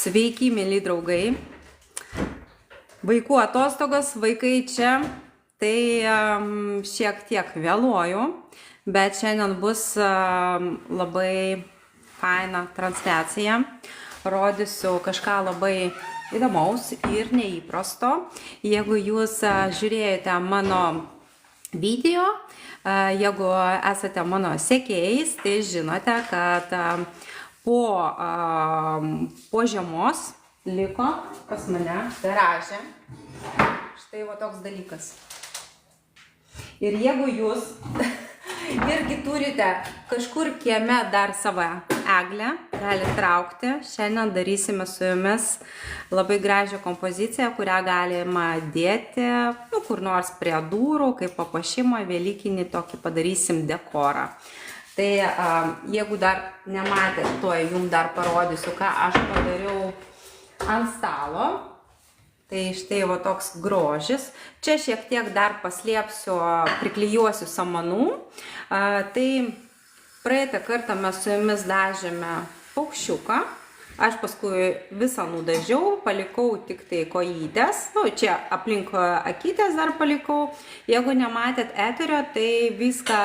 Sveiki, mėly draugai. Vaikų atostogos, vaikai čia, tai šiek tiek vėluoju, bet šiandien bus labai faina transliacija. Rodysiu kažką labai įdomaus ir neįprasto. Jeigu jūs žiūrėjote mano video, jeigu esate mano sekėjais, tai žinote, kad po žiemos liko pas mane garaže štai va toks dalykas. Ir jeigu jūs irgi turite kažkur kieme dar savo eglę, galite traukti. Šiandien darysime su jumis labai gražią kompoziciją, kurią galima dėti kur nors prie durų, kaip papuošimą, velykinį tokį padarysim dekorą. Tai jeigu dar nematėt, tuoj jums dar parodysiu, ką aš padariau ant stalo. Tai štai va toks grožis. Čia šiek tiek dar paslėpsiu, priklijuosiu samanų. Tai praeitą kartą mes su jumis dažėme paukščiuką. Aš paskui visą nudažiau, palikau tik tai kojytės. Čia aplink akytės dar palikau. Jeigu nematėt eterio, tai viską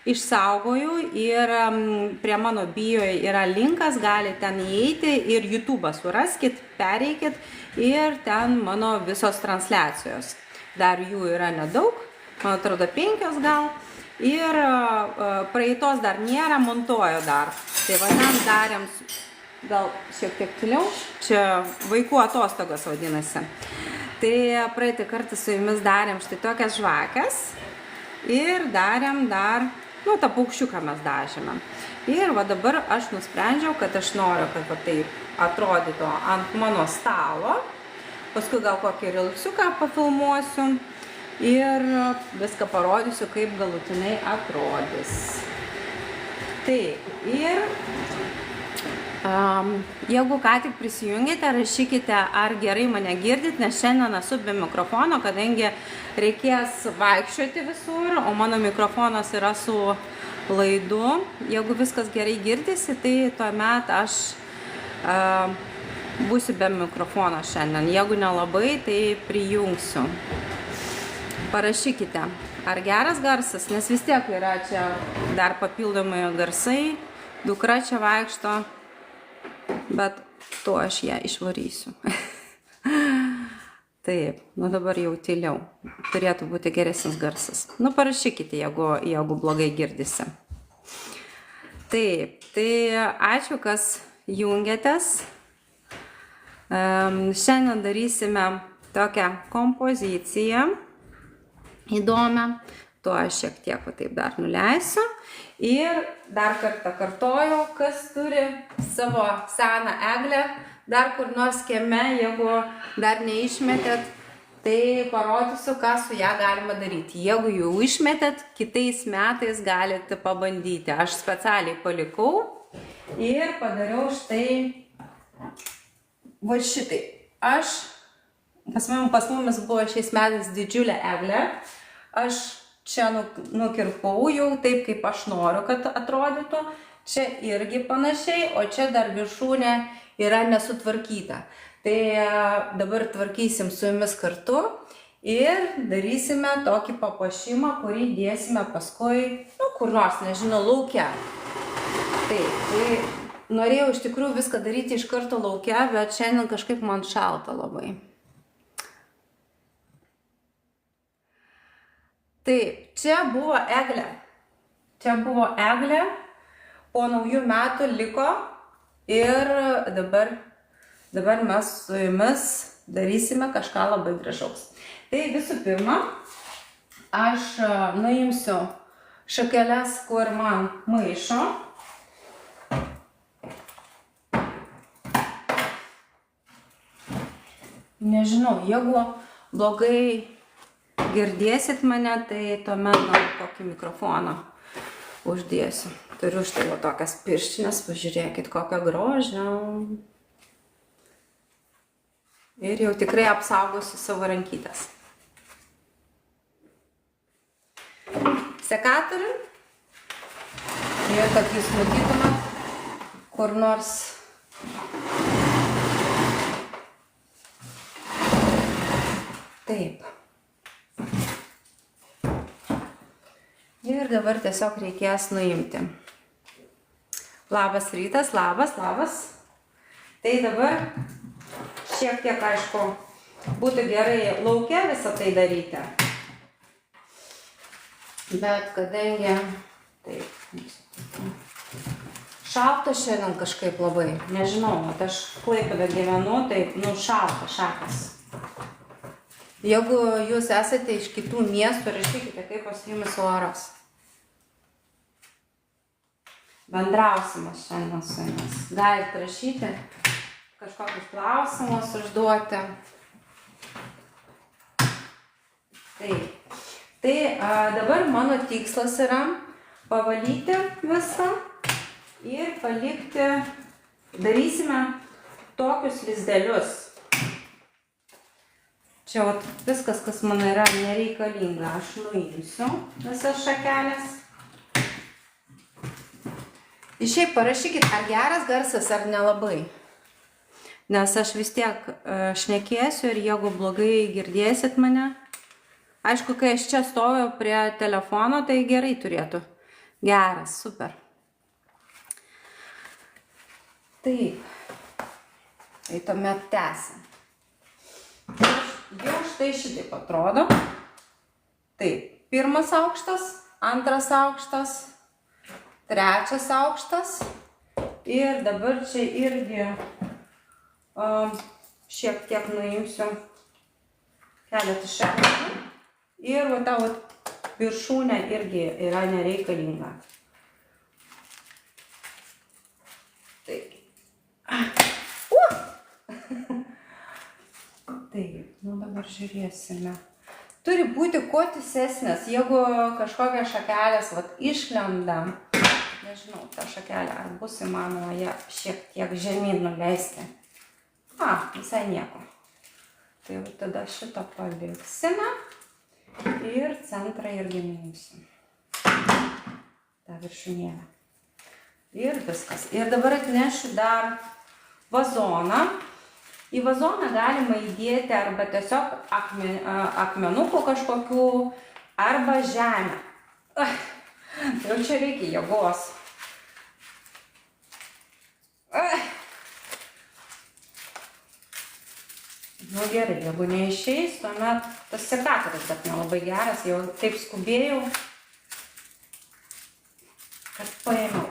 išsaugojau ir prie mano bio yra linkas, galite ten įeiti ir YouTube'ą suraskit, pereikit ir ten mano visos transliacijos. Dar jų yra nedaug, man atrodo 5 gal. Ir praeitos dar nėra, montuoju dar. Tai va ten darėm, gal šiek tiek tiliau, čia vaikų atostogos vadinasi. Tai praeitą kartą su jumis darėm štai tokias žvakės ir darėm dar tą paukščiuką mes dažėme. Ir va dabar aš nusprendžiau, kad aš noriu, kad va taip atrodytų ant mano stalo. Paskui gal kokį rilksiuką pafilmuosiu ir viską parodysiu, kaip galutinai atrodys. Taip, ir jeigu ką tik prisijungėte, rašykite, ar gerai mane girdit, nes šiandien esu be mikrofono, kadangi reikės vaikščioti visur, o mano mikrofonas yra su laidu. Jeigu viskas gerai girdisi, tai tuomet aš būsiu be mikrofono šiandien. Jeigu nelabai, tai prijungsiu. Parašykite, ar geras garsas, nes vis tiek yra čia dar papildomai garsai, dukra čia vaikšto, bet to aš ją išvarysiu. Taip, dabar jau tyliau. Turėtų būti geresnis garsas. Parašykite, jeigu blogai girdisi. Taip, tai ačiū, kas jungiatės. Šiandien darysime tokią kompoziciją įdomią. To aš šiek tiek taip dar nuleisiu. Ir dar kartą kartoju, kas turi savo seną eglę, dar kur nors kieme, jeigu dar neišmetėt, tai parodysiu, ką su ją galima daryti. Jeigu jau išmetėt, kitais metais galite pabandyti. Aš specialiai palikau ir padariau štai va šitai. Pas mumis buvo šiais metais didžiulė eglė. Aš čia nukirpau jau taip, kaip aš noriu, kad atrodytų. Čia irgi panašiai, o čia dar viršūnė yra nesutvarkyta. Tai dabar tvarkysim su jumis kartu ir darysime tokį papuošimą, kurį dėsime paskui, kur nors, nežinau, lauke. Taip, tai norėjau iš tikrųjų viską daryti iš karto lauke, bet šiandien kažkaip man šalta labai. Taip, čia buvo eglė. Čia buvo eglė, po naujų metų liko ir dabar mes su jumis darysime kažką labai gražaus. Tai visų pirma, aš nuimsiu šakeles, kur man maišo. Nežinau, jeigu blogai girdėsit mane, tai tuomet kokį mikrofoną uždėsiu. Turiu štai va tokias pirštinės, pažiūrėkit, kokią grožę. Ir jau tikrai apsaugosiu savo rankytes. Sekatorių. Ir kad jūs matytumėt kur nors Taip. Ir dabar tiesiog reikės nuimti. Labas rytas, labas. Tai dabar šiek tiek, aišku, būtų gerai lauke visą tai daryti. Bet kadangi šalta šiandien kažkaip labai, nežinau, aš Klaipėdoje gyvenu, tai šalta, šakas. Jeigu jūs esate iš kitų miestų, rašykite, kaip pas jumis oras. Bendrausime šiandien su jumis. Galite rašyti, kažkokius klausimus užduoti. Tai dabar mano tikslas yra pavalyti visą ir palikti, darysime tokius lizdelius. Čia viskas, kas man yra nereikalinga, aš nuimsiu visas šakelės. Šiaip parašykit, ar geras garsas, ar nelabai. Nes aš vis tiek šnekėsiu ir jeigu blogai girdėsit mane. Aišku, kai aš čia stoviu prie telefono, tai gerai turėtų. Geras, super. Taip. Tai tuomet tęsim. Jau štai šitaip atrodo. Taip, pirmas aukštas, antras aukštas, trečias aukštas. Ir dabar čia irgi šiek tiek nuimsiu keletą šakelių. Ir va ta viršūnė irgi yra nereikalinga. Taip. Taip, dabar žiūrėsime. Turi būti kuo tiesesnės, jeigu kažkokia šakelės išlenda, nežinau, ta šakelė, ar bus įmanoma ją šiek tiek žemyn nuleisti. Visai nieko. Tai tada šitą paliksime. Ir centrą irgi nuimsim. Ta viršūnėlę. Ir viskas. Ir dabar atnešiu dar vazoną. Į vazoną galima įdėti arba tiesiog akmenukų kažkokių, arba žemę. Jau čia reikia jėgos. Gerai, jeigu neišeis, tuomet tas sekatorius, bet nelabai geras, jau taip skubėjau, kad paėmiau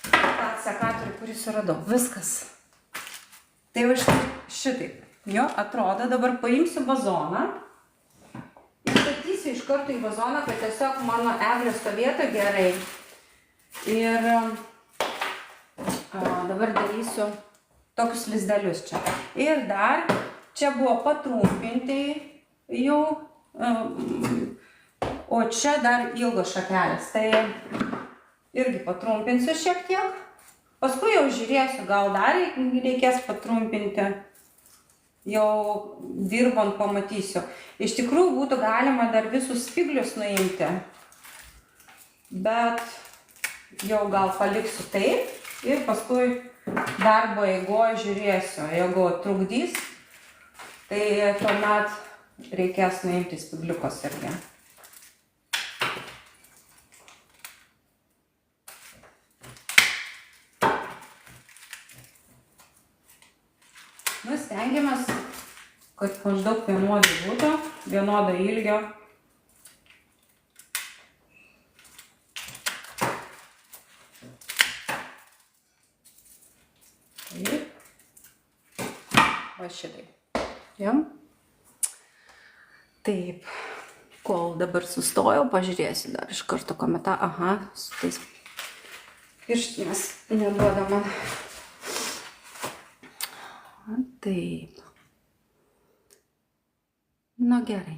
tą sekatorių, kurį suradau. Viskas. Tai va šitaip. Jo, atrodo, dabar paimsiu vazoną. Įstatysiu iš karto į vazoną, kad tiesiog mano eglė stovėtų gerai. Ir dabar darysiu tokius lizdelius čia. Ir dar čia buvo patrumpinti jau, o čia dar ilgos šakelės. Tai irgi patrumpinsiu šiek tiek. Paskui jau žiūrėsiu, gal dar reikės patrumpinti. Jau dirbant pamatysiu. Iš tikrųjų būtų galima dar visus spyglius nuimti. Bet jau gal paliksiu taip. Ir paskui darbo eigoje žiūrėsiu. Jeigu trukdys, tai tuomet reikės nuimti spygliukus irgi. Stengiamės, kad maždaug vienodai būtų, vienodo ilgio. Va šitai. Jam. Taip. Kol dabar sustojau, pažiūrėsiu dar iš karto komentarą. Aha, su tais pirštinės neduoda man. Taip. Nu gerai.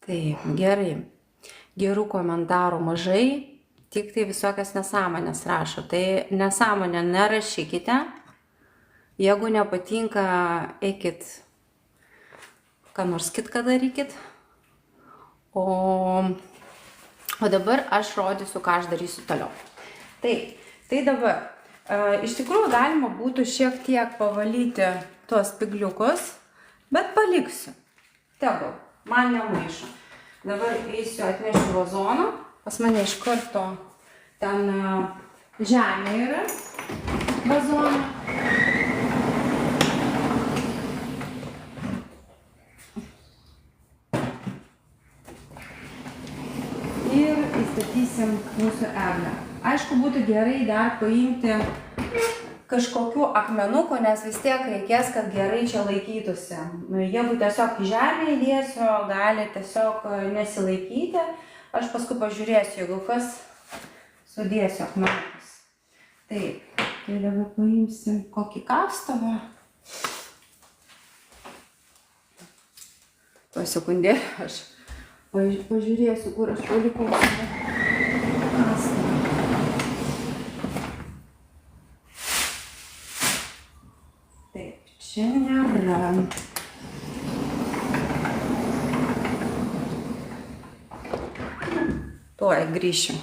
Taip, gerai. Gerų komentarų mažai, tik tai visokias nesąmonės rašo. Tai nesąmonę nerašykite, Jeigu nepatinka, eikit, ką nors kitką darykit. O dabar aš rodysiu, ką aš darysiu toliau. Taip, tai dabar, iš tikrųjų galima būtų šiek tiek pavalyti tuos spigliukus, bet paliksiu. Tegul, man nemaišo. Dabar eisiu, atnešiu vazoną. Pas mane iš karto ten žemė yra vazoną. Ir įstatysim mūsų eglę. Aišku, būtų gerai dar paimti kažkokių akmenukų, nes vis tiek reikės, kad gerai čia laikytųsi. Jeigu tiesiog į žemę įdėsiu, gali tiesiog nesilaikyti. Aš paskui pažiūrėsiu, jeigu kas, sudėsiu akmenukus. Taip, tai dabar paimsim kokį kastuvą. Tuo sekundėlį aš pažiūrėsiu, kur aš palikau savo kastuvą. Taip, čia nėra. Tuoj grįšiu.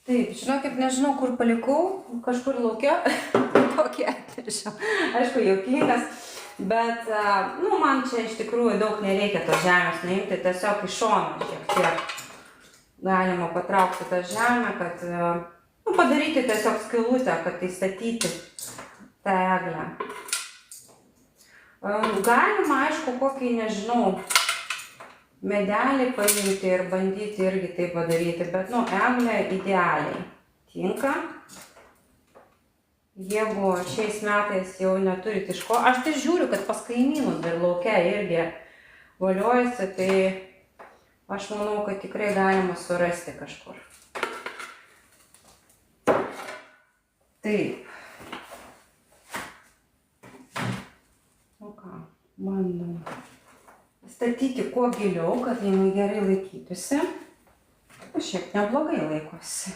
Taip, žinokit, nežinau, kur palikau, kažkur laukia, tokį atnešiau. Aišku, juokingas, bet, man čia iš tikrųjų daug nereikia tos žemės nuimti, tiesiog iš šono šiek tiek galima patraukti tą žemę, kad, padaryti tiesiog skylutę, kad įstatyti tą eglę. Galima, aišku, kokį, nežinau, medelį paimti ir bandyti irgi tai padaryti, bet, eglė idealiai tinka. Jeigu šiais metais jau neturit iš ko, aš tai žiūriu, kad pas kaimynus dar laukia irgi voliojasi, tai aš manau, kad tikrai galima surasti kažkur. Taip. O ką, bandom statyti kuo giliau, kad jinai gerai laikytųsi. Šiek neblogai laikosi.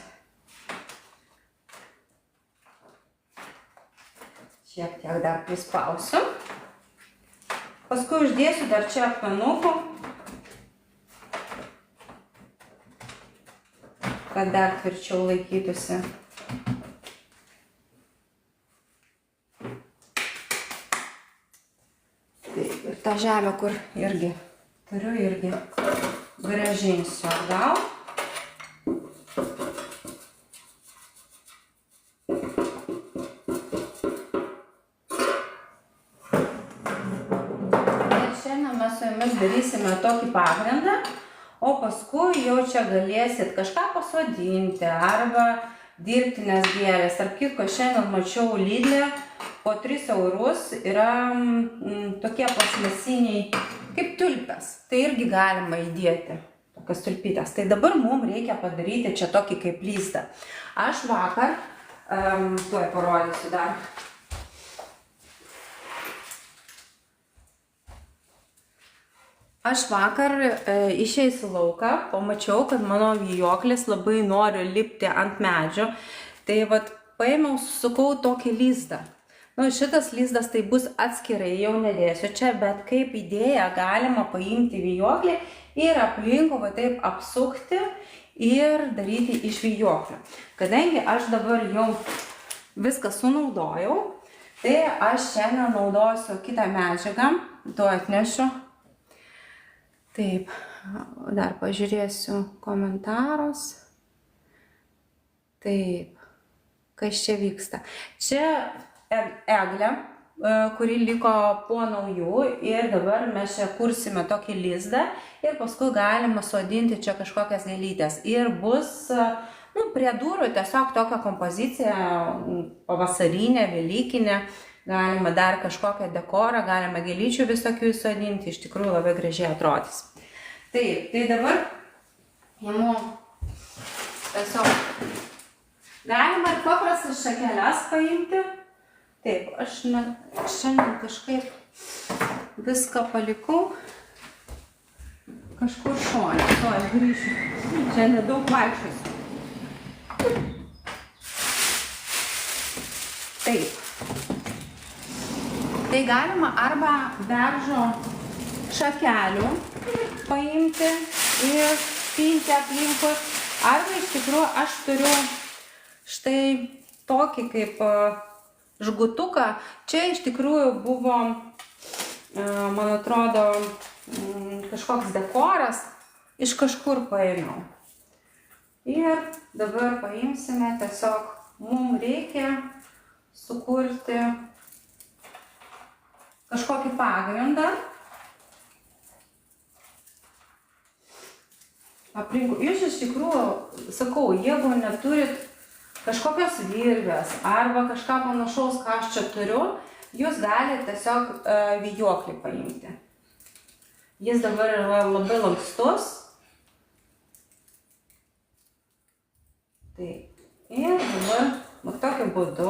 Šiek tiek dar prispausiu. Paskui uždėsiu dar čia akmenukų, kad dar tvirčiau laikytųsi. Ir tą žemę, kur irgi turiu, irgi grąžinsiu atgal. Ir šiandien mes su jumis darysime tokį pagrindą, o paskui jau čia galėsit kažką pasodinti arba dirbtinės gėlės. Tarp kitko, šiandien mačiau Lidle, po 3 eurus yra tokie plastmasiniai kaip tulpės. Tai irgi galima įdėti tokias tulpytes. Tai dabar mums reikia padaryti čia tokį kaip lizdą. Aš vakar, tuoj parodysiu dar. Aš vakar išėjus į lauką, pamačiau, kad mano vijoklis labai nori lipti ant medžio. Tai vat paėmiau, susukau tokį lizdą. Šitas lizdas tai bus atskirai, jau nedėsiu čia, bet kaip idėja galima paimti vijoklį ir aplinkų va taip apsukti ir daryti iš vijoklio. Kadangi aš dabar jau viską sunaudojau, tai aš šiandien naudosiu kitą medžiagą, tu atnešiu. Taip, dar pažiūrėsiu komentarus. Taip, kas čia vyksta. Čia eglė, kuri liko po naujų ir dabar mes čia kursime tokį lizdą ir paskui galima sodinti čia kažkokias gėlytės. Ir bus prie durų tiesiog tokia kompozicija pavasarinė, velykinė. Galima dar kažkokią dekorą, galima gėlyčių visokių įsodinti, iš tikrųjų labai gražiai atrodys. Taip, tai dabar imu tiesiog, galima ir paprastas šakeles paimti. Taip, aš šiandien kažkaip viską palikau kažkur šone. To aš grįšiu, šiandien daug vaikščiosiu. Taip. Tai galima arba beržo šakelių paimti ir pinti aplinkui, arba iš tikrųjų aš turiu štai tokį kaip žgutuką. Čia iš tikrųjų buvo, man atrodo, kažkoks dekoras, iš kažkur paėmiau. Ir dabar paimsime, tiesiog mums reikia sukurti kažkokį pagrindą aplinkui. Jūs iš tikrųjų, sakau, jeigu neturit kažkokios virvės arba kažką panašaus, ką aš čia turiu, jūs galite tiesiog vijoklį paimti. Jis dabar yra labai lankstus. Taip. Ir dabar tokiu būdu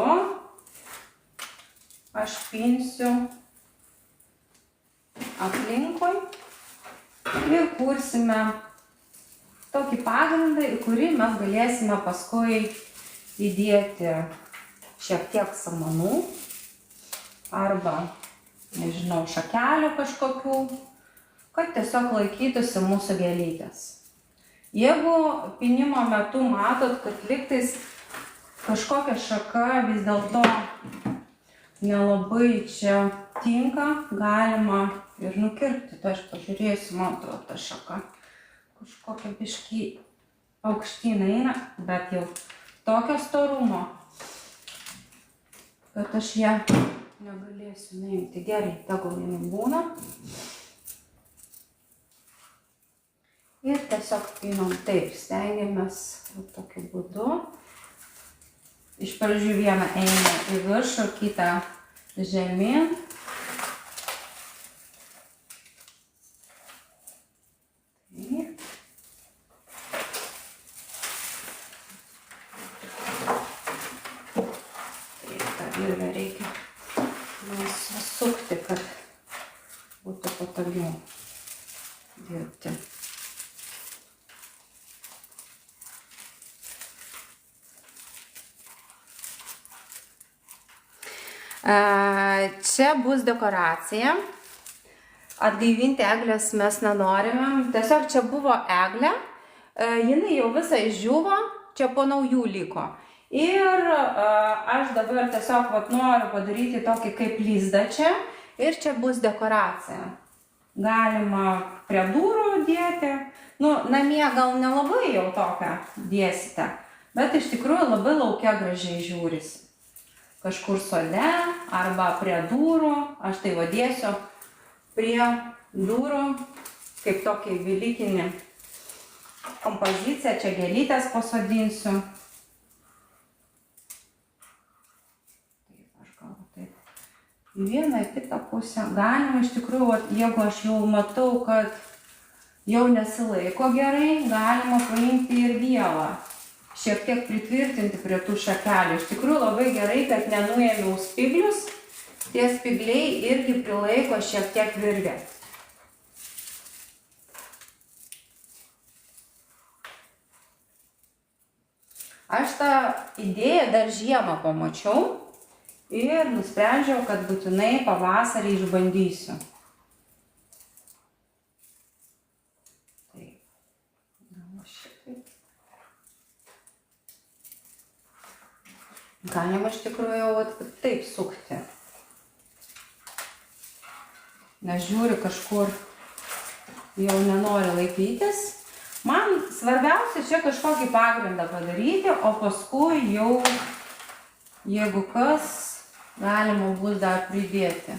aš pinsiu aplinkui ir kursime tokį pagrindą, į kurį mes galėsime paskui įdėti šiek tiek samanų arba, nežinau, šakelių kažkokių, kad tiesiog laikytųsi mūsų gėlytės. Jeigu pinimo metu matot, kad lygtais kažkokia šaka vis dėlto nelabai čia tinka, galima ir nukirpti. Tai aš pažiūrėsiu, man atrodo, ta šaka kažkokia biškį aukštyn eina, bet jau tokio storumo, kad aš ją negalėsiu nuimti. Gerai, tegul jinai būna. Ir tiesiog pinom taip, stengiamės tokiu būdu. Iš pradžių vieną eina į viršų, kitą žemyn. Taip, tą virvę reikia sukti, kad būtų patogiau dirbti. Čia bus dekoracija. Atgaivinti eglės mes nenorime. Tiesiog čia buvo eglė. Jinai jau visą išdžiuvo, čia po naujų liko. Ir aš dabar tiesiog noriu padaryti tokį kaip lizdą čia. Ir čia bus dekoracija. Galima prie durų dėti. Namie gal nelabai jau tokią dėsite. Bet iš tikrųjų labai lauke gražiai žiūrisi. Kažkur sode arba prie durų. Aš tai vadėsiu prie durų, kaip tokį velykinį kompoziciją. Čia gėlytės pasodinsiu. Taip, aš gal taip į vieną, į kitą pusę. Galima iš tikrųjų, jeigu aš jau matau, kad jau nesilaiko gerai, galima paimti ir vielą. Šiek tiek pritvirtinti prie tų šakelių. Iš tikrųjų labai gerai, kad nenuėmiau spiglius. Tie spigliai irgi prilaiko šiek tiek virvę. Aš tą idėją dar žiemą pamačiau ir nusprendžiau, kad būtinai pavasarį išbandysiu. Taip. Šitaip. Galima iš tikrųjų jau taip sukti. Nes žiūri kažkur jau nenori laikytis. Man svarbiausia čia kažkokį pagrindą padaryti, o paskui jau, jeigu kas, galima bus dar pridėti.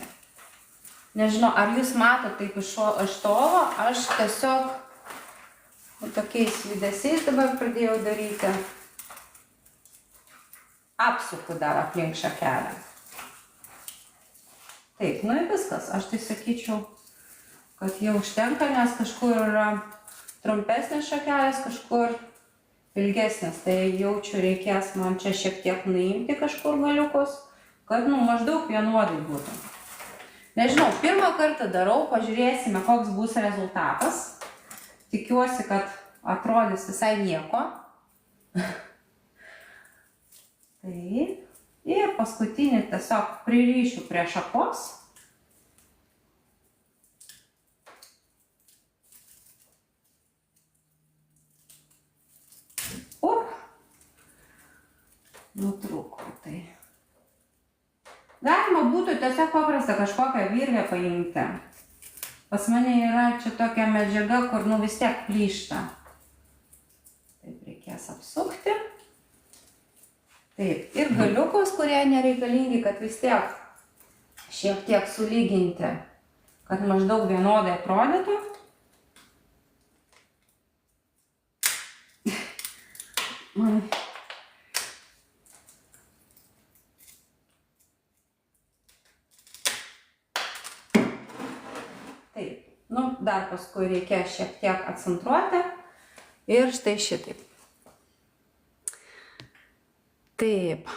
Nežinau, ar jūs matot taip iš tolo, aš tiesiog tokiais judesiais dabar pradėjau daryti. Apsuku dar aplink šakelę. Taip, nu ir viskas. Aš tai sakyčiau, kad jau užtenka, nes kažkur yra trumpesnės šakelės, kažkur ilgesnės. Tai jaučiu, reikės man čia šiek tiek nuimti kažkur galiukus, kad maždaug vienodai būtų. Nežinau, pirmą kartą darau, pažiūrėsime, koks bus rezultatas. Tikiuosi, kad atrodys visai nieko. Taip. Ir paskutinį tiesiog pririšiu prie šakos. Nutrūko tai. Galima būtų tiesiog paprastą kažkokią virvę paimti. Pas mane yra čia tokia medžiaga, kur vis tiek plyšta. Taip reikės apsukti. Taip, ir galiukus, kurie nereikalingi, kad vis tiek šiek tiek sulyginti, kad maždaug vienodai atrodytų. Taip, dar paskui reikia šiek tiek atcentruoti ir štai šitaip. Taip.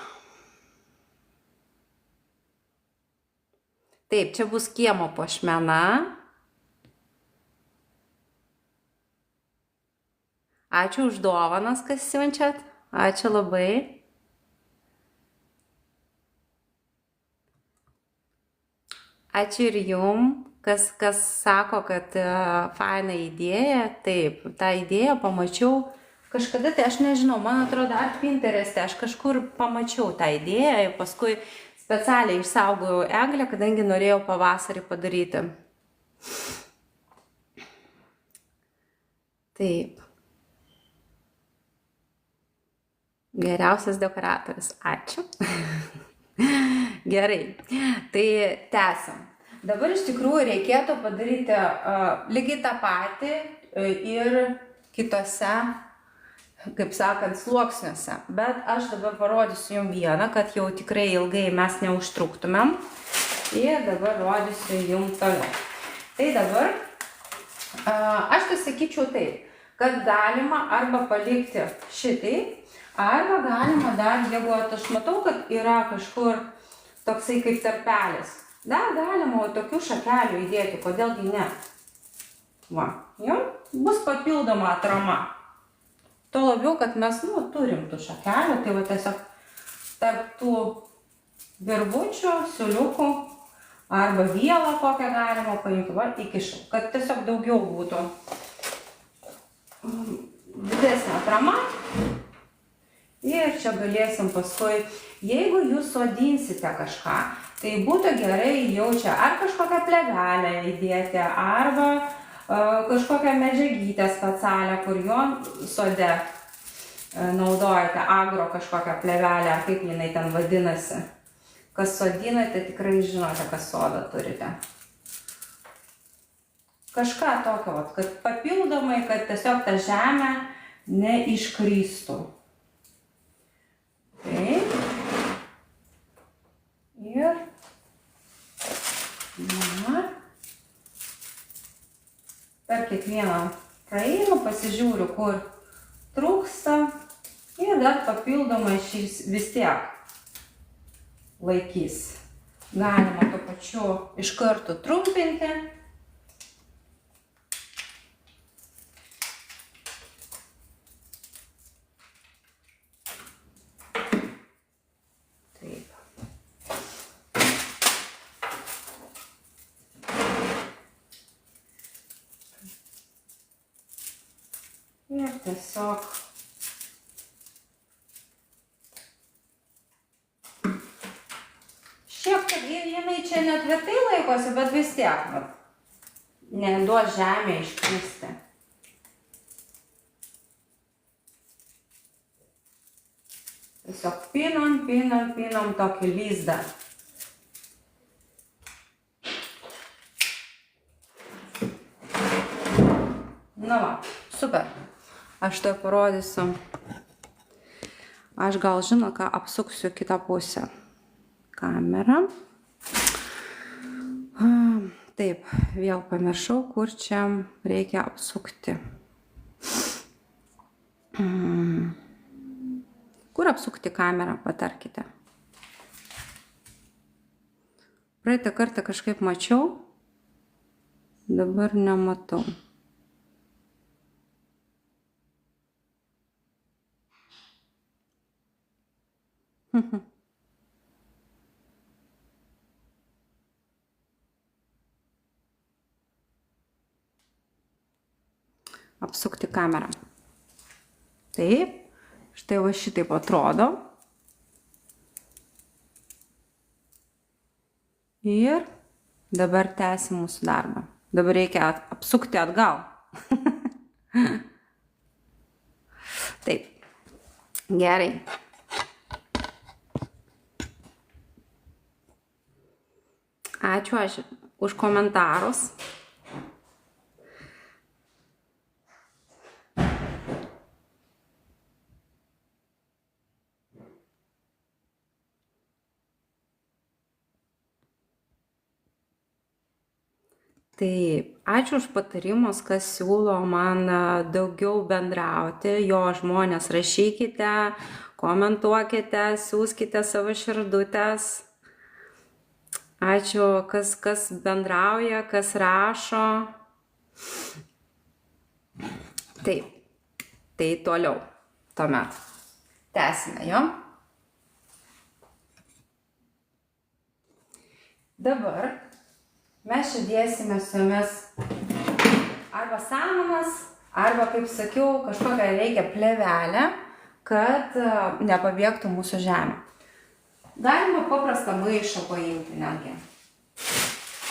Taip, čia bus kiemo puošmena. Ačiū už dovanas, kas siunčiat. Ačiū labai. Ačiū ir jum, kas sako, kad faina idėja. Taip, tą idėją pamačiau. Kažkada, tai aš nežinau, man atrodo, ar Pintereste aš kažkur pamačiau tą idėją ir paskui specialiai išsaugojau eglę, kadangi norėjau pavasarį padaryti. Taip. Geriausias dekoratorius. Ačiū. Gerai. Tai tęsiam. Dabar iš tikrųjų reikėtų padaryti lygiai tą patį ir kitose, kaip sakant, sluoksniuose. Bet aš dabar parodysiu jums vieną, kad jau tikrai ilgai mes neužtruktumėm. Ir dabar rodysiu jums toliau. Tai dabar, aš tai sakyčiau taip, kad galima arba palikti šitai, arba galima dar, jeigu aš matau, kad yra kažkur toksai kaip tarpelis, dar galima tokių šakelių įdėti, kodėlgi ne. Va, jau bus papildoma atrama. Tuo labiau, kad mes, turim tų šakelių, tai va tiesiog tarp tų virvučių, siūliukų arba vielą kokią galima paimti, va, įkišau, kad tiesiog daugiau būtų didesnė atrama. Ir čia galėsim paskui, jeigu jūs sodinsite kažką, tai būtų gerai jau čia ar kažkokią plėvelę įdėti, arba kažkokią medžiagytę specialią, kur jo sode naudojate, agro kažkokią plėvelę, ar kaip jinai ten vadinasi. Kas sodinate, tikrai žinote, kas sodą turite. Kažką tokio, kad papildomai, kad tiesiog ta žemė neiškrystų. Taip. Ir per kiekvieną praeinu, pasižiūriu, kur trūksta ir dar papildomai šis vis tiek laikys. Galima tuo pačiu iš karto trumpinti. Ir tiesiog čia net vietai laikosi, bet vis tiek, neduos žemė iškristi. Tiesiog pinam tokį lizdą. Na va, super. Aš tai parodysiu. Aš gal žinau, ką apsuksiu kitą pusę. Kamerą. Taip, vėl pamiršau, kur čia reikia apsukti. Kur apsukti kamerą, patarkite. Praeitą kartą kažkaip mačiau, dabar nematau. Apsukti kamerą. Taip, štai va šitaip atrodo. Ir dabar tęsim mūsų darbą. Dabar reikia apsukti atgal. Taip, gerai. Ačiū už komentarus. Taip, ačiū už patarimus, kas siūlo man daugiau bendrauti. Jo, žmonės, rašykite, komentuokite, siųskite savo širdutes. Ačiū, kas bendrauja, kas rašo. Taip, tai toliau. Tuomet tęsime, jo? Dabar mes čia dėsime su jumis arba samanas, arba, kaip sakiau, kažkokią reikia plėvelę, kad nepabėgtų mūsų žemė. Galima paprastą maišą paimti netgi.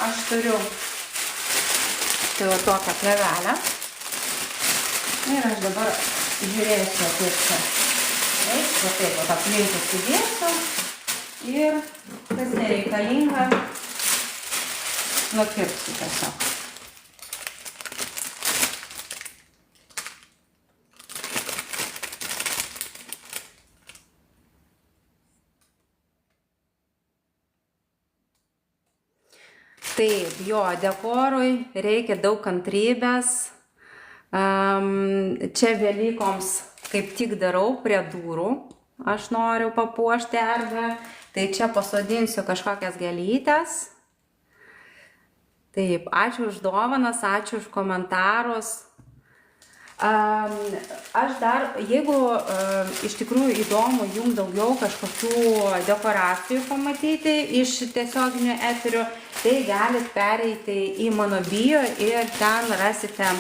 Aš turiu tai va tokią plėvelę. Ir aš dabar žiūrėsiu, kaip čia. Va taip, va aplinkui sudėsiu. Ir kas nereikalinga, nukirpsiu tiesiog. Taip, jo, dekorui reikia daug kantrybės. Čia Velykoms kaip tik darau prie durų. Aš noriu papuošti erdvę. Tai čia pasodinsiu kažkokias gėlytes. Taip, ačiū už dovanas, ačiū už komentarus. Aš dar, jeigu iš tikrųjų įdomu jums daugiau kažkokių dekoracijų pamatyti iš tiesioginių eterių, tai galit pereiti į mano bio ir ten rasite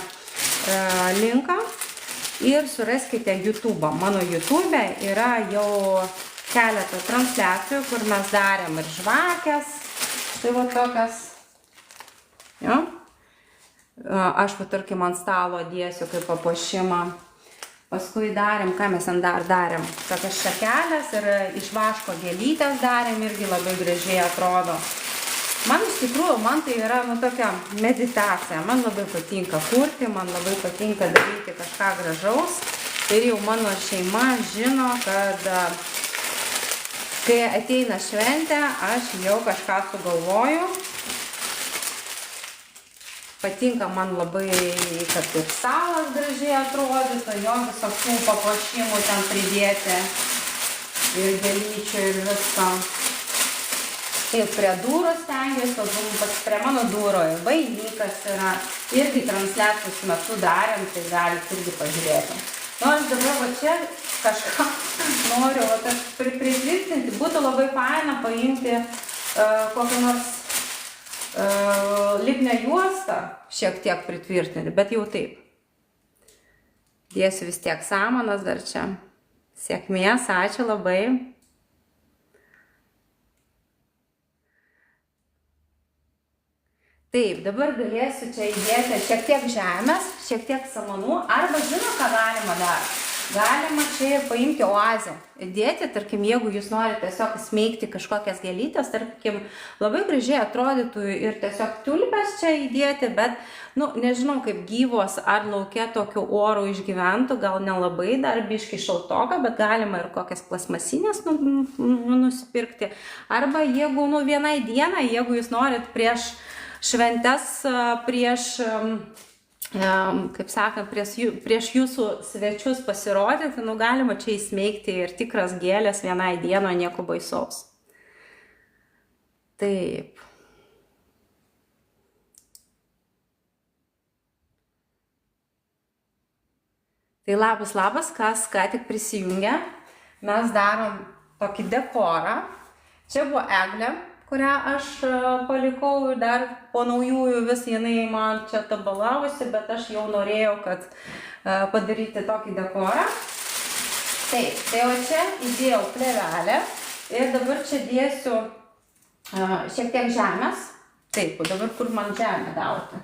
linką ir suraskite YouTube. Mano YouTube yra jau keletą transliacijų, kur mes darėm ir žvakės, tai va tokias. Jo? Aš, tarkim, ant stalo dėsiu kaip papuošimą. Paskui darėm, ką mes ant dar darėm, tokias šakelės ir iš vaško gėlytės darėm, irgi labai gražiai atrodo. Man iš tikrųjų, man tai yra tokia meditacija, man labai patinka kurti, man labai patinka daryti kažką gražaus. Ir jau mano šeima žino, kad kai ateina šventė, aš jau kažką sugalvoju. Patinka man labai, kad ir stalas gražiai atrodytų, jo visokių papuošimų ten pridėti ir gėlyčių ir visko. Ir prie durų stengiuosi, prie mano durų ir vainikas yra, irgi transliacijos metu darėm, tai galit irgi pažiūrėti. Aš dabar va čia kažką noriu pritvirtinti, būtų labai faina paimti kokią nors lipnią juostą šiek tiek pritvirtinti, bet jau taip. Dėsiu vis tiek samanas dar čia. Sėkmės, ačiū labai. Taip, dabar galėsiu čia įdėti šiek tiek žemės, šiek tiek samanų, arba žino, ką galima dar. Galima čia ir paimti oazę, įdėti, tarkim, jeigu jūs norite tiesiog smeigti kažkokias gėlytės, tarkim, labai gražiai atrodytų ir tiesiog tulpes čia įdėti, bet, nu, nežinau, kaip gyvos ar lauke tokiu oru išgyventų, gal nelabai, dar biškai šaltoka, bet galima ir kokias plasmasinės nusipirkti. Arba jeigu, nu, vienai dienai, jeigu jūs norit prieš šventes, prieš... kaip sakant, prieš jūsų svečius pasirodyti, nu galima čia įsmeigti ir tikras gėlės vienai dieno, nieko baisaus. Taip. Tai labas, kas ką tik prisijungia. Mes darom tokį dekorą. Čia buvo eglė, kurią aš palikau ir dar po naujųjų vis jinai man čia tabalavosi, bet aš jau norėjau, kad padaryti tokį dekorą. Taip, tai o čia įdėjau plėvelę ir dabar čia dėsiu šiek tiek žemės. Taip, o dabar kur man žemę dauti?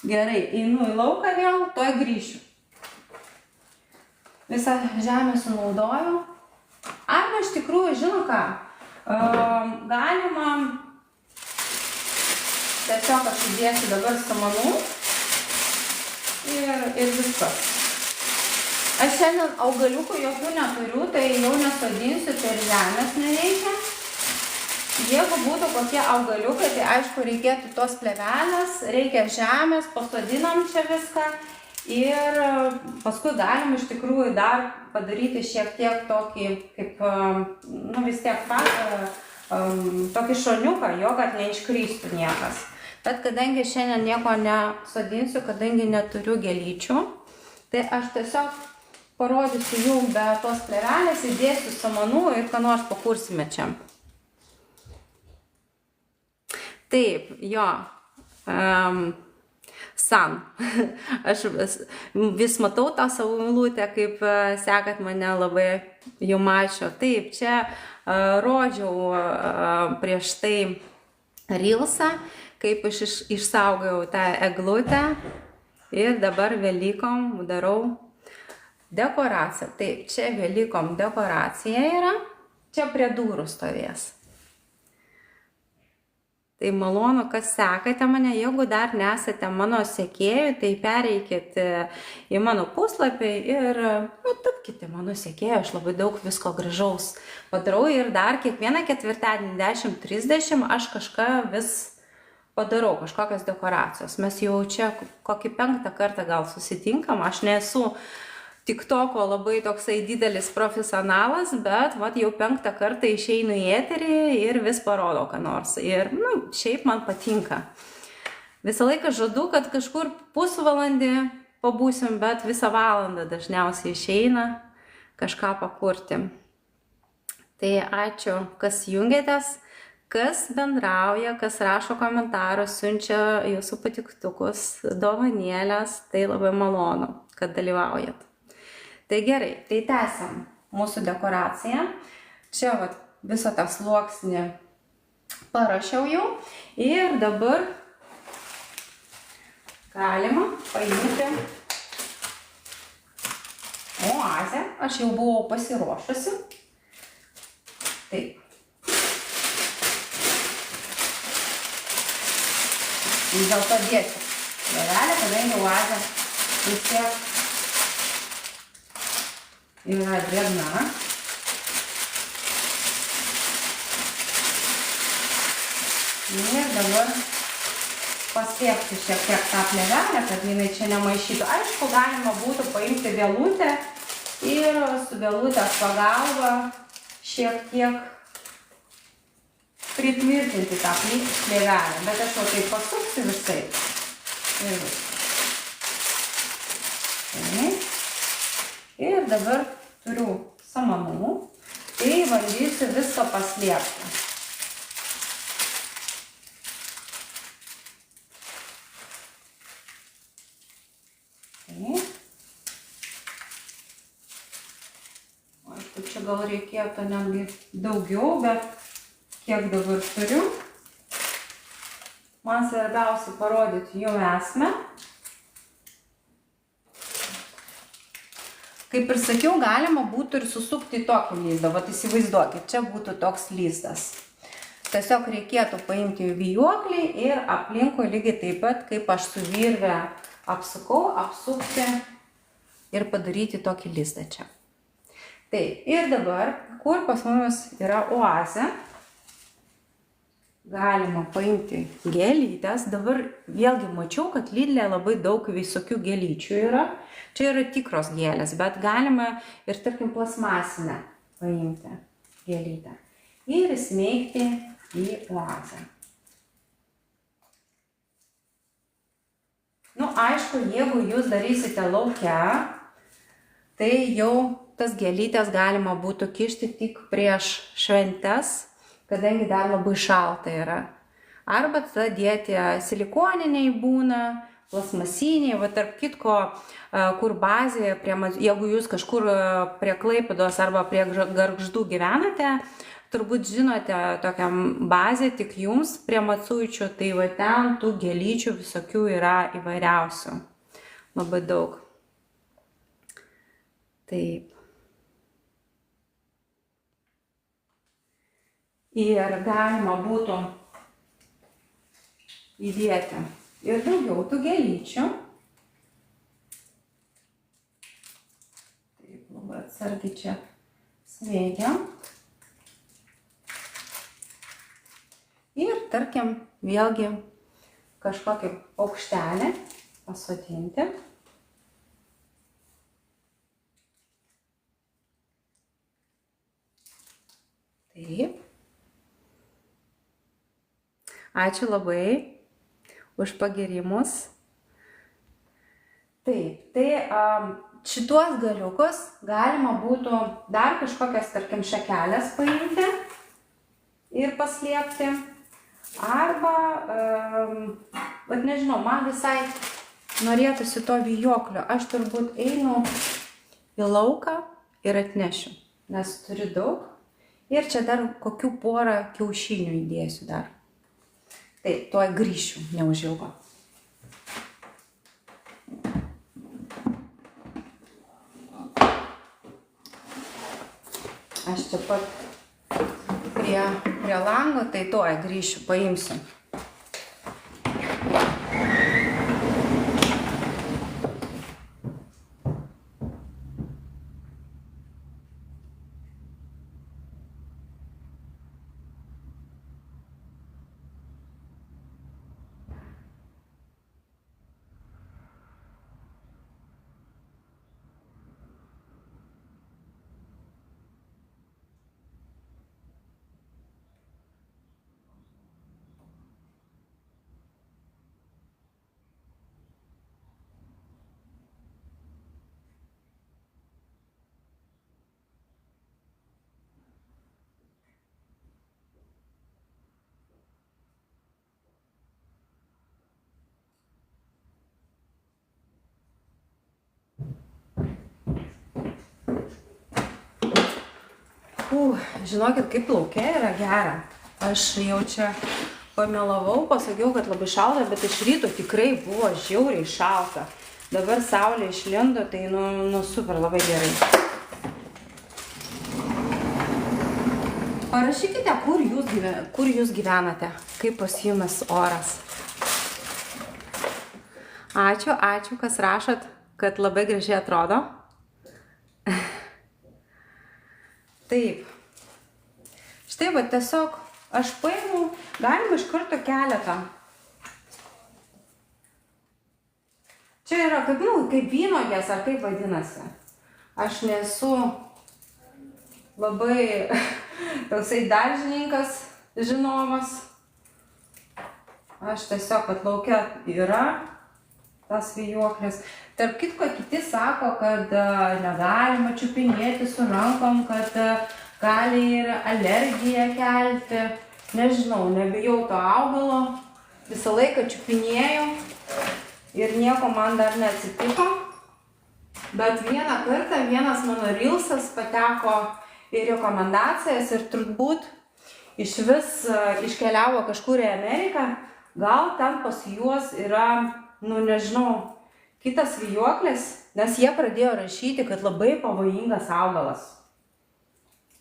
Gerai, einu į lauką vėl, toj grįšiu. Visą žemę sunaudoju. Arba iš tikrųjų, žino ką? Galima tiesiog aš įdėsiu dabar samanų ir viskas. Aš šiandien augaliukų jokių neturiu, tai jau nesodinsiu, tai ir žemės nereikia. Jeigu būtų kokie augaliukai, tai aišku reikėtų tos plėvelės, reikia žemės, pasodinam čia viską. Ir paskui galim iš tikrųjų dar padaryti šiek tiek tokį, kaip, nu vis tiek tokį šoniuką, jo, kad neiškrystų niekas. Bet kadangi šiandien nieko nesodinsiu, kadangi neturiu gėlyčių, tai aš tiesiog parodysiu jum be tos plėvelės, įdėsiu samanų ir ką nors pakursime čia. Taip, jo. Aš vis matau tą savo eilutę, kaip sekat mane, labai jum ačiū. Taip, čia rodžiau prieš tai reelsą, kaip aš išsaugojau tą eglutę ir dabar Velykom darau dekoraciją. Taip, čia Velykom dekoracija yra, čia prie durų stovės. Tai malonu, kas sekate mane, jeigu dar nesate mano sekėjų, tai pereikit į mano puslapį ir tapkite mano sekėjų, aš labai daug visko gražaus padarau ir dar kiekvieną ketvirtadienį 10:30 aš kažką vis padarau, kažkokios dekoracijos. Mes jau čia kokį 5. kartą gal susitinkam, aš nesu TikToko labai toksai didelis profesionalas, bet vat, jau 5. kartą išeinu į eterį ir vis parodo ką nors. Ir šiaip man patinka. Visą laiką žadu, kad kažkur pusvalandį pabūsim, bet visą valandą dažniausiai išeina kažką pakurti. Tai ačiū, kas jungiatės, kas bendrauja, kas rašo komentarus, siunčia jūsų patiktukus, dovanėlės, tai labai malonu, kad dalyvaujat. Tai gerai, tai tęsiam mūsų dekoraciją. Čia vat, visą tą sluoksnį parašiau jau. Ir dabar galima paimti oazę. Aš jau buvau pasiruošusi. Taip. Vis dėlto dėsiu plėvelę, kadangi oazė vis tiek yra drėgna. Ir dabar pasiekti šiek tiek tą plėvelę, kad jinai čia nemaišytų. Aišku, galima būtų paimti vielutę ir su vielutės pagalba šiek tiek pritvirtinti tą plėvelę. Bet aš jau taip pasuksiu visai. Ir visai. Ir dabar turiu samanų, tai bandysiu viską paslėpti. Aišku, čia gal reikėtų netgi daugiau, bet kiek dabar turiu. man svarbiausia parodyti jum esmę. Kaip ir sakiau, galima būtų ir susukti tokį lizdą. Vat įsivaizduokit, čia būtų toks lizdas. Tiesiog reikėtų paimti vijuoklį ir aplinkui lygiai taip pat, kaip aš su virve apsukau, apsukti ir padaryti tokį lizdą čia. Taip, ir dabar, kur pas mumis yra oazė, galima paimti gėlytes. Dabar vėlgi mačiau, kad Lidle labai daug visokių gėlyčių yra. Čia yra tikros gėlės, bet galima ir, tarkim, plasmasinę paimti gėlytę. Ir įsmeigti į oazę. Nu, aišku, jeigu jūs darysite lauke, tai jau tas gėlytės galima būtų kišti tik prieš šventes, kadangi dar labai šalta yra. Arba tada dėti silikoniniai būna, plasmasiniai, va tarp kitko, kur bazėje, jeigu jūs kažkur prie Klaipėdos arba prie Gargždų gyvenate, turbūt žinote tokią bazę tik jums prie Macuičių, tai va ten tų gėlyčių visokių yra įvairiausių. Labai daug. Taip. Ir galima būtų įdėti ir daugiau tų gėlyčių. Taip, labai atsargiai čia smeigiam. Ir, tarkim, vėlgi kažkokį aukštelį pasodinti. Taip. Ačiū labai už pagirimus. Taip, tai šituos galiukus galima būtų dar kažkokias, tarkim, šakelės paimti ir paslėpti. Arba, bet nežinau, man visai norėtųsi to vijoklio. Aš turbūt einu į lauką ir atnešiu, nes turiu daug. Ir čia dar kokių porą kiaušinių įdėsiu dar. Taip, tuoj grįšiu, neužilgo. Aš čia pat prie lango, tai tuoj grįšiu, paimsiu. Žinokit, kaip lauke yra gera. Aš jau čia pamelavau, pasakiau, kad labai šalta, bet iš ryto tikrai buvo žiauriai šalta. Dabar saulė išlindo, tai nu super, labai gerai. Parašykite, kur jūs gyvenate, kaip pas jumis oras. Ačiū, kas rašot, kad labai gražiai atrodo. Taip. Štai va, tiesiog aš paimu, galima iš karto keletą. Čia yra kaip vynogės, ar kaip vadinasi. Aš nesu labai toksai daržininkas, žinovas. Aš tiesiog, kad lauke yra tas vijuoklis. Tarp kitko, kiti sako, kad negalima čiupinėti su rankom, kad gali ir alergiją kelti. Nežinau, nebijau to augalo. Visą laiką čiupinėjau ir nieko man dar neatsitiko. Bet vieną kartą vienas mano reelsas pateko į rekomendacijas ir turbūt iš vis iškeliavo kažkur į Ameriką. gal ten pas juos yra, nu nežinau, kitas vijoklis, nes jie pradėjo rašyti, kad labai pavojingas augalas.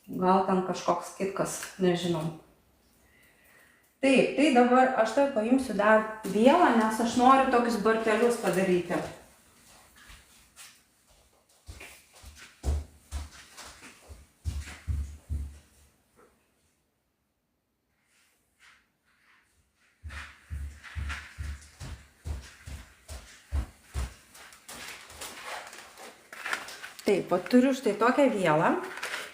Gal ten kažkoks kitkas, nežinau. Taip, tai dabar aš tai paimsiu dar vielą, nes aš noriu tokius bartelius padaryti. Taip, turiu štai tokią vielą.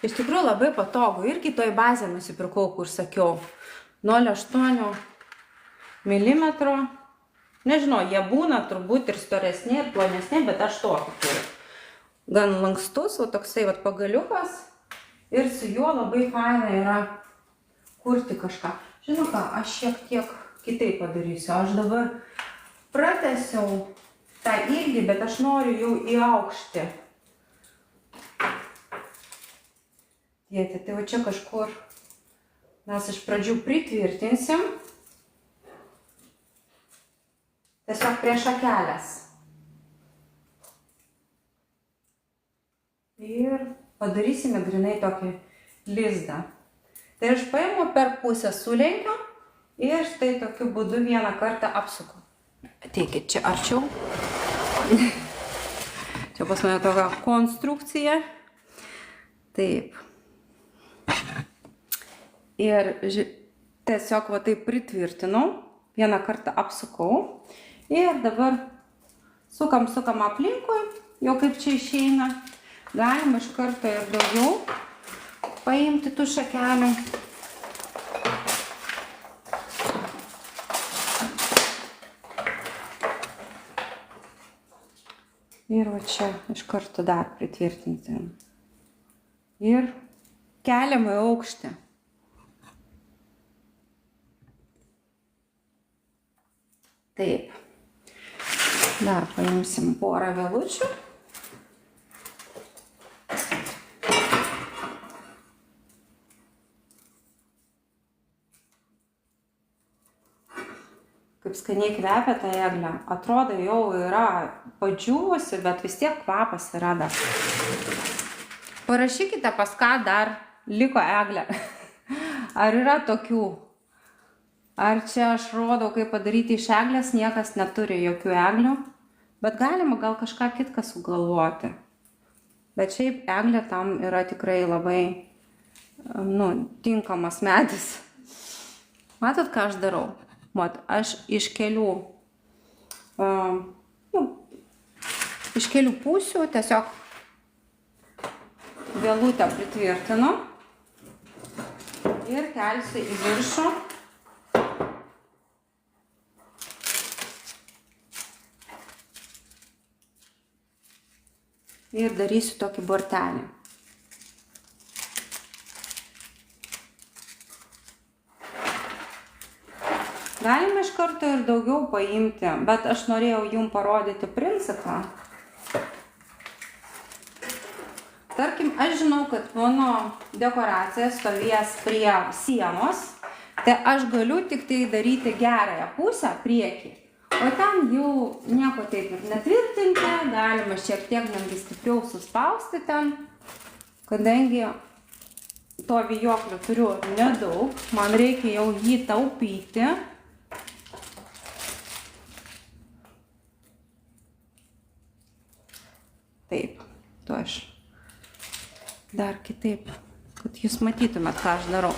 Iš tikrųjų labai patogu. Irgi toj bazę nusipirkau, kur sakiau. 0,8 mm. Nežinau, jie būna turbūt ir storesni, ir plonesni, bet aš tokį turiu. Gan lankstus, o toksai pagaliukas. Ir su juo labai faina yra kurti kažką. Žinau ką, aš šiek tiek kitaip padarysiu. Aš dabar pratęsiau tą ilgį, bet aš noriu jau į aukštį. Dėti, tai va čia kažkur mes iš pradžių pritvirtinsim. Tiesiog prie šakelės. Ir padarysime grinai tokį lizdą. Tai aš paimu per pusę sulenkiu ir štai tokiu būdu vieną kartą apsuku. Ateikit čia arčiau. Čia pas mane tokia konstrukcija. Taip. Ir tiesiog va taip pritvirtinau, vieną kartą apsukau ir dabar sukam aplinkui, jau kaip čia išeina. Galima iš karto ir daugiau paimti tų šakelių. Ir va čia iš karto dar pritvirtinti. Ir keliam į aukštį. Taip. Dar paimsim porą vielučių. Kaip skaniai kvepia ta eglė. Atrodo, jau yra padžiūvusi, bet vis tiek kvapas yra dar. Parašykite, pas ką dar liko eglė. Ar yra tokių? Ar čia aš rodau, kaip padaryti iš eglės, niekas neturi jokių eglių. Bet galima gal kažką kitką sugalvoti. Bet šiaip eglė tam yra tikrai labai, tinkamas medis. Matot, ką aš darau? Aš iš kelių pusių tiesiog vielutę pritvirtinu ir kelsiu į viršų. Ir darysiu tokį bortelį. Galima iš karto ir daugiau paimti, bet aš norėjau jums parodyti principą. Tarkim, aš žinau, kad mano dekoracija stovės prie sienos, tai aš galiu tik tai daryti gerąją pusę priekį. O ten jau nieko taip ir netvirtinti, galima šiek tiek netgi stipriau suspausti ten, kadangi to vijoklio turiu nedaug, man reikia jau jį taupyti. Taip, to aš dar kitaip, kad jūs matytumėt, ką aš darau.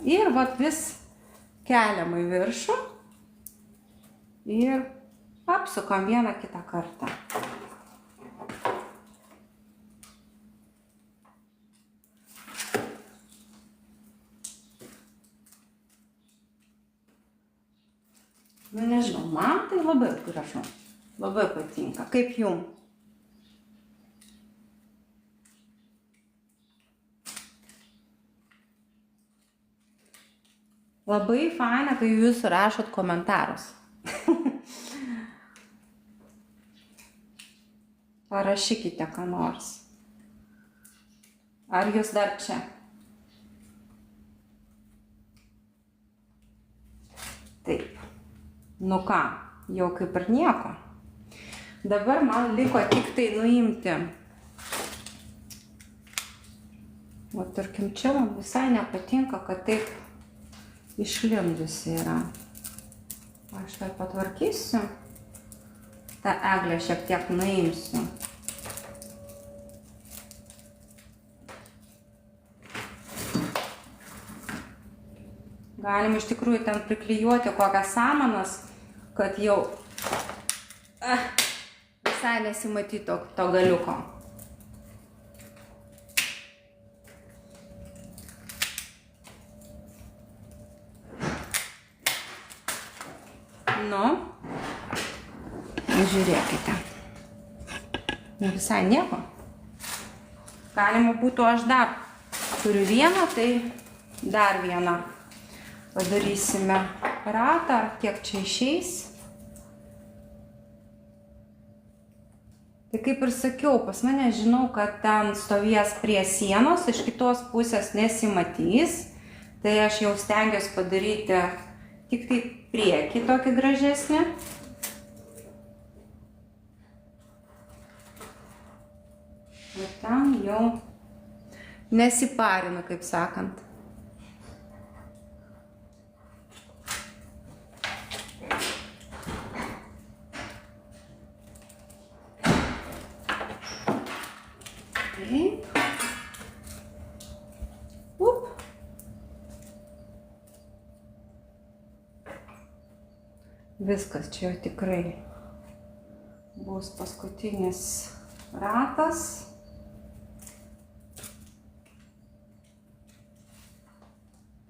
Ir vat vis keliam į viršų ir apsukam vieną kitą kartą. Nežinau, man tai labai gražu, labai patinka. Kaip jums? Labai faina, kai jūs rašot komentarus. Parašykite ką nors. Ar jūs dar čia? Nu ką, jau kaip ir nieko. Dabar man liko tik tai nuimti. O tarkim, čia man visai nepatinka, kad taip išlindusi yra. Aš tai patvarkysiu. tą eglę šiek tiek nuimsiu. Galim iš tikrųjų ten priklijuoti kokias samanas, kad jau visai nesimatytų to galiuko. Nu, žiūrėkite. Visai nieko. Galima būtų, aš dar turiu vieną, tai dar vieną padarysime ratą, kiek čia išeis. Tai kaip ir sakiau, pas mane žinau, kad ten stovės prie sienos, iš kitos pusės nesimatys. Tai aš jau stengiuosi padaryti tik tai priekį tokį gražesnį. Ir ten jau nesiparinu, kaip sakant. Taip. Viskas čia jau tikrai bus paskutinis ratas.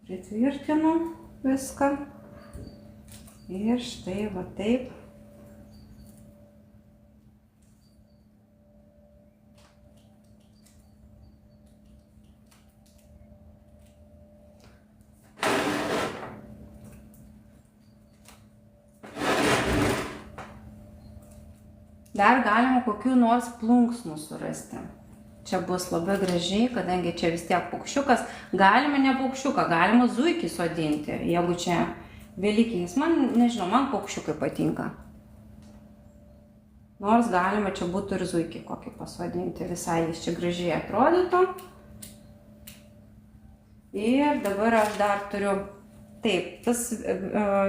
Pritvirtinu viską. Ir štai va taip. Dar galima kokių nors plunksnų surasti. Čia bus labai gražiai, kadangi čia vis tiek paukščiukas. Galima ne paukščiuką, galima zuikį sodinti, jeigu čia velykinis. Man, nežinau, man paukščiukai patinka. Nors galima čia būtų ir zuikį kokį pasodinti, visai jis čia gražiai atrodytų. Ir dabar aš dar turiu, taip, tas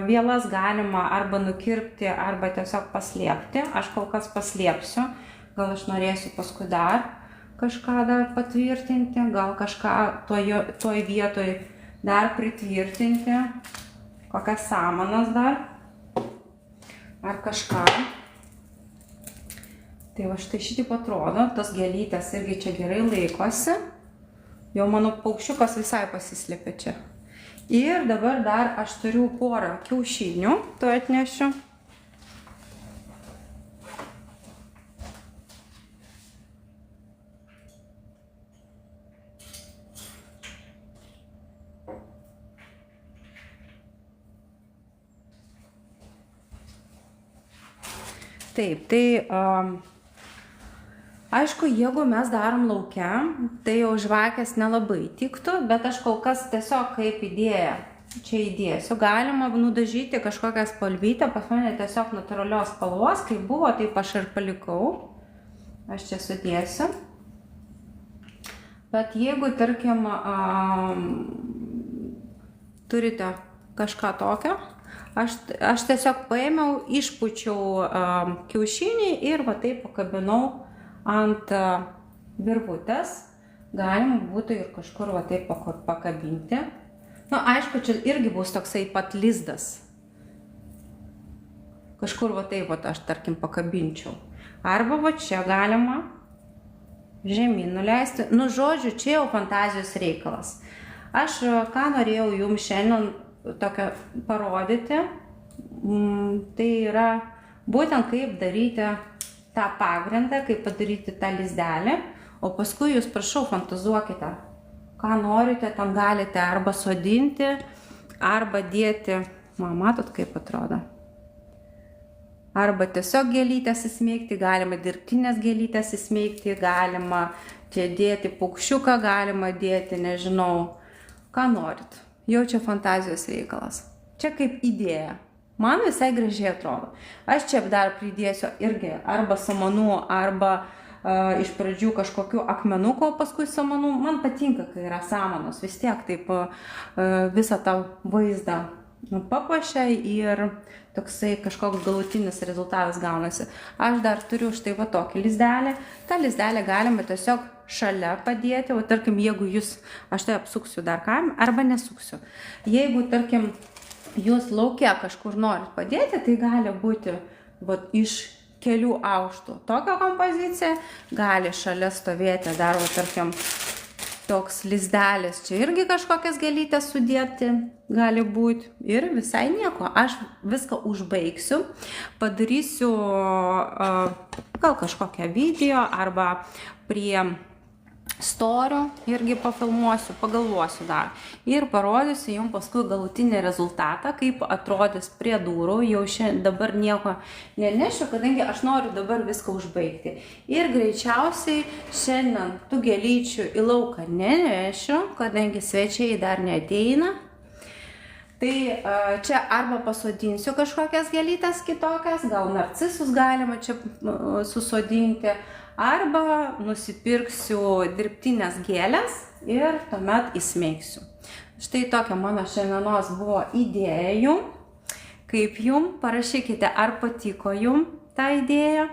vielas galima arba nukirpti, arba tiesiog paslėpti. Aš kol kas paslėpsiu, gal aš norėsiu paskui dar kažką dar patvirtinti, gal kažką toj vietoj dar pritvirtinti, kokias samanas dar, ar kažką. Tai va štai šitaip atrodo, tos gėlytės irgi čia gerai laikosi. Jau mano paukščiukas visai pasislėpė čia. Ir dabar dar aš turiu porą kiaušinių, to atnešiu. Taip, tai aišku, jeigu mes darom lauke, tai jau žvakės nelabai tiktų, bet aš kol kas tiesiog kaip idėją čia įdėsiu. Galima nudažyti kažkokią spalvytę, pas mane tiesiog natūralios spalvos, kaip buvo, taip aš ir palikau. Aš čia sudėsiu. Bet jeigu, tarkim, turite kažką tokio, aš tiesiog paėmiau, išpučiau kiaušinį ir va taip pakabinau ant virvutės. Galima būtų ir kažkur va taip pakabinti. Nu, aišku, čia irgi bus toksai pat lizdas. Kažkur va taip va aš, tarkim, pakabinčiau. Arba va čia galima žemyn nuleisti. Nu, žodžiu, čia jau fantazijos reikalas. Aš ką norėjau jums šiandien tokio parodyti, tai yra būtent kaip daryti tą pagrindą, kaip padaryti tą lizdelį, o paskui jūs prašau fantazuokite, ką norite, tam galite arba sodinti, arba dėti, matot kaip atrodo, arba tiesiog gėlytės įsmeigti, galima dirbtinės gėlytės įsmeigti, galima čia dėti paukščiuką, galima dėti, nežinau, ką norit. Jau čia fantazijos reikalas. Čia kaip idėja. Man visai gražiai atrodo. Aš čia dar pridėsiu irgi arba samanų, arba iš pradžių kažkokių akmenukų, paskui samanų. Man patinka, kai yra samanos, vis tiek taip visą tą vaizdą papuošia ir toksai kažkoks galutinis rezultatas gaunasi. Aš dar turiu štai va tokį lizdelį. Ta lizdelį galime tiesiog šalia padėti, o tarkim, jeigu jūs, aš tai apsuksiu dar kam, arba nesuksiu. Jeigu, tarkim, jūs lauke kažkur norit padėti, tai gali būti vat, iš kelių aukštų tokia kompozicija, gali šalia stovėti dar, va, tarkim, toks lizdelis, čia irgi kažkokias gėlytės sudėti gali būti ir visai nieko. Aš viską užbaigsiu, padarysiu gal kažkokią video arba prie storio irgi pafilmuosiu, pagalvosiu dar ir parodysiu jums paskui galutinį rezultatą, kaip atrodys prie durų. Jau dabar nieko nenešiu, kadangi aš noriu dabar viską užbaigti. Ir greičiausiai šiandien tų gėlyčių į lauką nenešiu, kadangi svečiai dar neateina. Tai čia arba pasodinsiu kažkokias gėlytes kitokias, gal narcisus galima čia susodinti, arba nusipirksiu dirbtinės gėlės ir tuomet įsmeigsiu. Štai tokia mano šiandienos buvo idėja jum. Kaip jum? Parašykite, ar patiko jum ta idėja.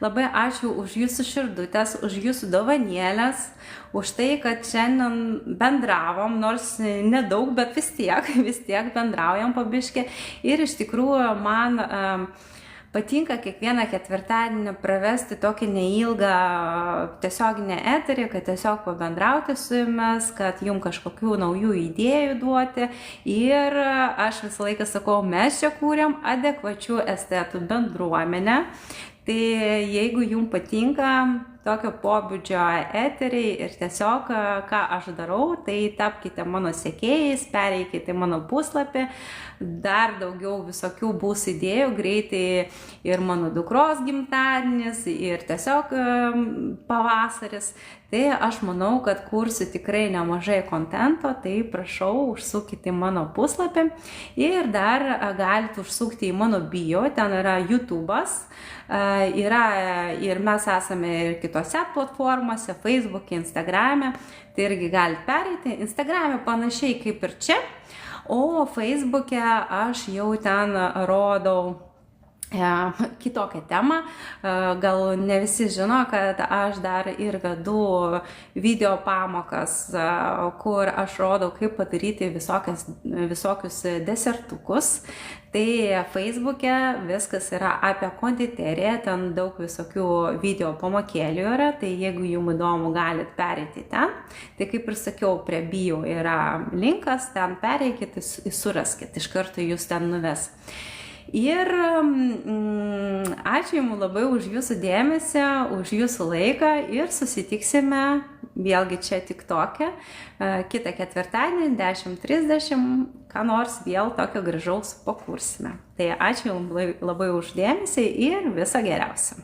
Labai ačiū už jūsų širdutės, už jūsų dovanėlės, už tai, kad šiandien bendravom, nors nedaug, bet vis tiek bendraujam po biškį. Ir iš tikrųjų man patinka kiekvieną ketvirtadienį pravesti tokį neilgą tiesioginę eterį, kad tiesiog pabendrauti su jumis, kad jums kažkokių naujų idėjų duoti. Ir aš visą laiką sakau, mes čia kūrėm adekvačių estetų bendruomenę. Tai jeigu jums patinka tokio pobūdžio eteriai ir tiesiog ką aš darau, tai tapkite mano sekėjais, pereikite mano puslapį, dar daugiau visokių bus idėjų, greitai ir mano dukros gimtadienis, ir tiesiog pavasaris. Tai aš manau, kad kursiu tikrai nemažai kontento, tai prašau, užsukite į mano puslapį ir dar galite užsukti į mano bio, ten yra YouTube'as, yra ir mes esame ir kitose platformose, Facebook'e, Instagram'e, tai irgi galite pereiti. Instagram'e panašiai kaip ir čia, o Facebook'e aš jau ten rodau kitokią temą. Gal ne visi žino, kad aš dar ir vedu video pamokas, kur aš rodau, kaip padaryti visokius desertukus. Tai Facebook'e viskas yra apie konditeriją, ten daug visokių video pamokėlių yra, tai jeigu jums įdomu, galite pereiti ten. Tai kaip ir sakiau, prie bio yra linkas, ten pereikite, suraskite, iš karto jūs ten nuves. Ir ačiū jums labai už jūsų dėmesį, už jūsų laiką ir susitiksime vėlgi čia TikTok'e kitą ketvirtadienį 10:30, ką nors vėl tokio gražaus pakursime. Tai ačiū jums labai už dėmesį ir viso geriausio.